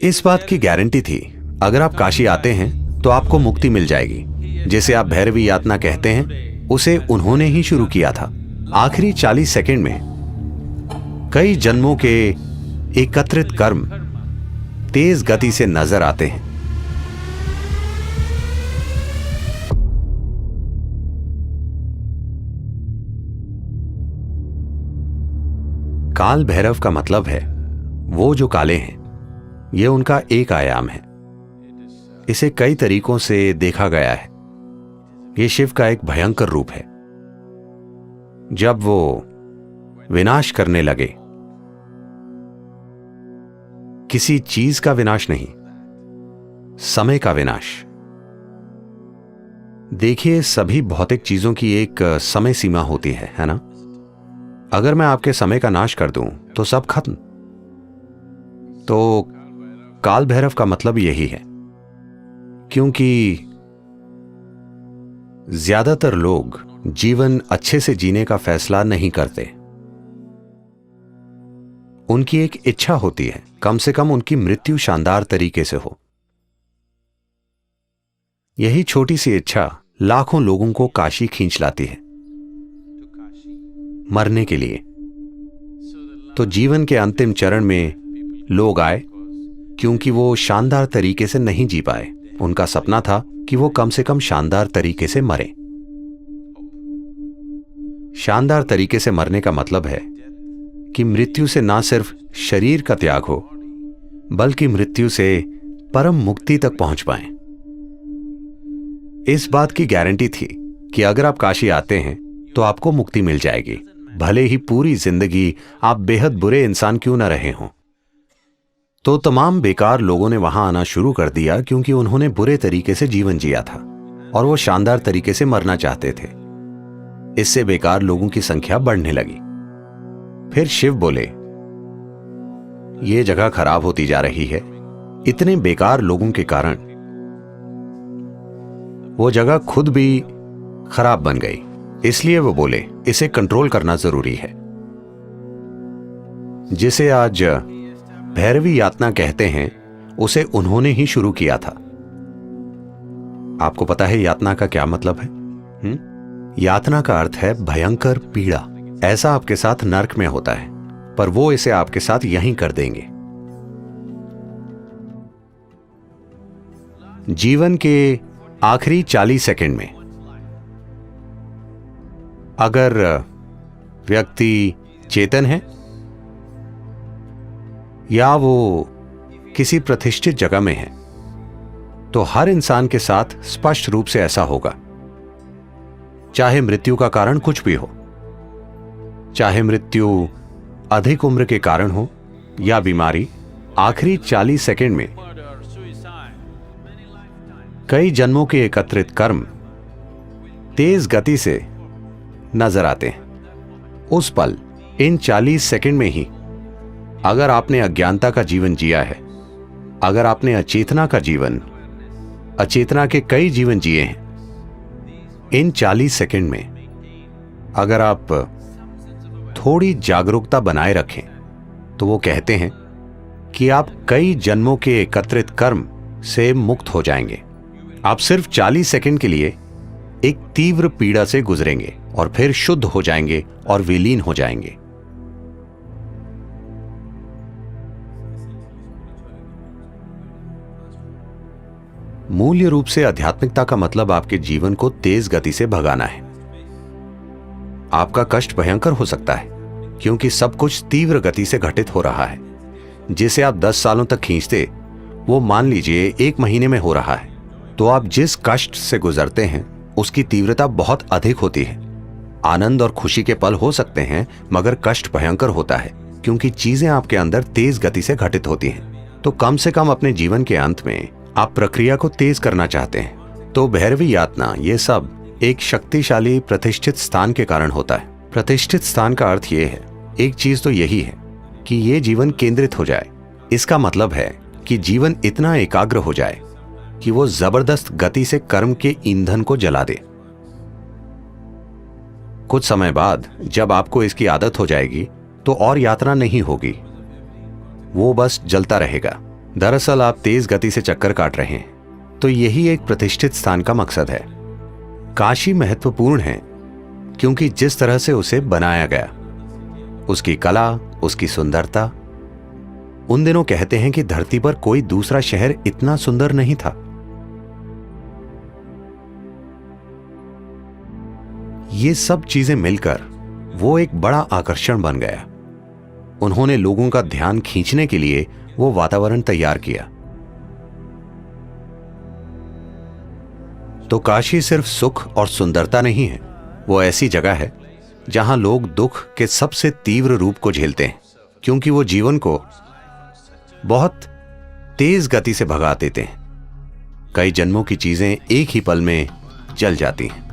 इस बात की गारंटी थी, अगर आप काशी आते हैं तो आपको मुक्ति मिल जाएगी। जिसे आप भैरवी यातना कहते हैं, उसे उन्होंने ही शुरू किया था। आखिरी 40 सेकंड में कई जन्मों के एकत्रित कर्म तेज गति से नजर आते हैं। काल भैरव का मतलब है वो जो काले हैं। यह उनका एक आयाम है। इसे कई तरीकों से देखा गया है। यह शिव का एक भयंकर रूप है। जब वो विनाश करने लगे, किसी चीज का विनाश नहीं, समय का विनाश। देखिए, सभी भौतिक चीजों की एक समय सीमा होती है ना? अगर मैं आपके समय का नाश कर दूं तो सब खत्म। तो काल भैरव का मतलब यही है, क्योंकि ज्यादातर लोग जीवन अच्छे से जीने का फैसला नहीं करते। उनकी एक इच्छा होती है, कम से कम उनकी मृत्यु शानदार तरीके से हो। यही छोटी सी इच्छा लाखों लोगों को काशी खींच लाती है, मरने के लिए। तो जीवन के अंतिम चरण में लोग आए क्योंकि वो शानदार तरीके से नहीं जी पाए। उनका सपना था कि वो कम से कम शानदार तरीके से मरे। शानदार तरीके से मरने का मतलब है कि मृत्यु से ना सिर्फ शरीर का त्याग हो, बल्कि मृत्यु से परम मुक्ति तक पहुंच पाएं। इस बात की गारंटी थी कि अगर आप काशी आते हैं तो आपको मुक्ति मिल जाएगी, भले ही पूरी जिंदगी आप बेहद बुरे इंसान क्यों न रहे हों। तो तमाम बेकार लोगों ने वहां आना शुरू कर दिया क्योंकि उन्होंने बुरे तरीके से जीवन जिया था और वो शानदार तरीके से मरना चाहते थे। इससे बेकार लोगों की संख्या बढ़ने लगी। फिर शिव बोले, ये जगह खराब होती जा रही है। इतने बेकार लोगों के कारण वो जगह खुद भी खराब बन गई। इसलिए वो बोले, इसे कंट्रोल करना जरूरी है। जिसे आज भैरवी यातना कहते हैं, उसे उन्होंने ही शुरू किया था। आपको पता है यातना का क्या मतलब है? यातना का अर्थ है भयंकर पीड़ा। ऐसा आपके साथ नर्क में होता है, पर वो इसे आपके साथ यहीं कर देंगे। जीवन के आखिरी 40 सेकंड में अगर व्यक्ति चेतन है या वो किसी प्रतिष्ठित जगह में है, तो हर इंसान के साथ स्पष्ट रूप से ऐसा होगा। चाहे मृत्यु का कारण कुछ भी हो, चाहे मृत्यु अधिक उम्र के कारण हो या बीमारी, आखिरी 40 सेकंड में कई जन्मों के एकत्रित कर्म तेज गति से नजर आते हैं। उस पल, इन 40 सेकंड में ही, अगर आपने अज्ञानता का जीवन जिया है, अगर आपने अचेतना का जीवन, अचेतना के कई जीवन जिए हैं, इन 40 सेकंड में अगर आप थोड़ी जागरूकता बनाए रखें, तो वो कहते हैं कि आप कई जन्मों के एकत्रित कर्म से मुक्त हो जाएंगे। आप सिर्फ 40 सेकंड के लिए एक तीव्र पीड़ा से गुजरेंगे और फिर शुद्ध हो जाएंगे और विलीन हो जाएंगे। मूल्य रूप से आध्यात्मिकता का मतलब आपके जीवन को तेज गति से भगाना है। आपका कष्ट भयंकर हो सकता है क्योंकि सब कुछ तीव्र गति से घटित हो रहा है। जिसे आप 10 सालों तक खींचते, वो मान लीजिए 1 महीने में हो रहा है। तो आप जिस कष्ट से गुजरते हैं उसकी तीव्रता बहुत अधिक होती है। आनंद और खुशी के पल हो सकते हैं, मगर कष्ट भयंकर होता है क्योंकि चीजें आपके अंदर तेज गति से घटित होती हैं। तो कम से कम अपने जीवन के अंत में आप प्रक्रिया को तेज करना चाहते हैं। तो भैरवी यातना, ये सब एक शक्तिशाली प्रतिष्ठित स्थान के कारण होता है। प्रतिष्ठित स्थान का अर्थ ये है, एक चीज तो यही है कि ये जीवन केंद्रित हो जाए। इसका मतलब है कि जीवन इतना एकाग्र हो जाए कि वो जबरदस्त गति से कर्म के ईंधन को जला दे। कुछ समय बाद जब आपको इसकी आदत हो जाएगी, तो और यात्रा नहीं होगी, वो बस जलता रहेगा। दरअसल आप तेज गति से चक्कर काट रहे हैं, तो यही एक प्रतिष्ठित स्थान का मकसद है। काशी महत्वपूर्ण है क्योंकि जिस तरह से उसे बनाया गया, उसकी कला, उसकी सुंदरता। उन दिनों कहते हैं कि धरती पर कोई दूसरा शहर इतना सुंदर नहीं था। ये सब चीजें मिलकर वो एक बड़ा आकर्षण बन गया। उन्होंने लोगों का ध्यान खींचने के लिए वो वातावरण तैयार किया। तो काशी सिर्फ सुख और सुंदरता नहीं है, वो ऐसी जगह है जहां लोग दुख के सबसे तीव्र रूप को झेलते हैं, क्योंकि वो जीवन को बहुत तेज गति से भगा देते हैं। कई जन्मों की चीजें एक ही पल में जल जाती हैं।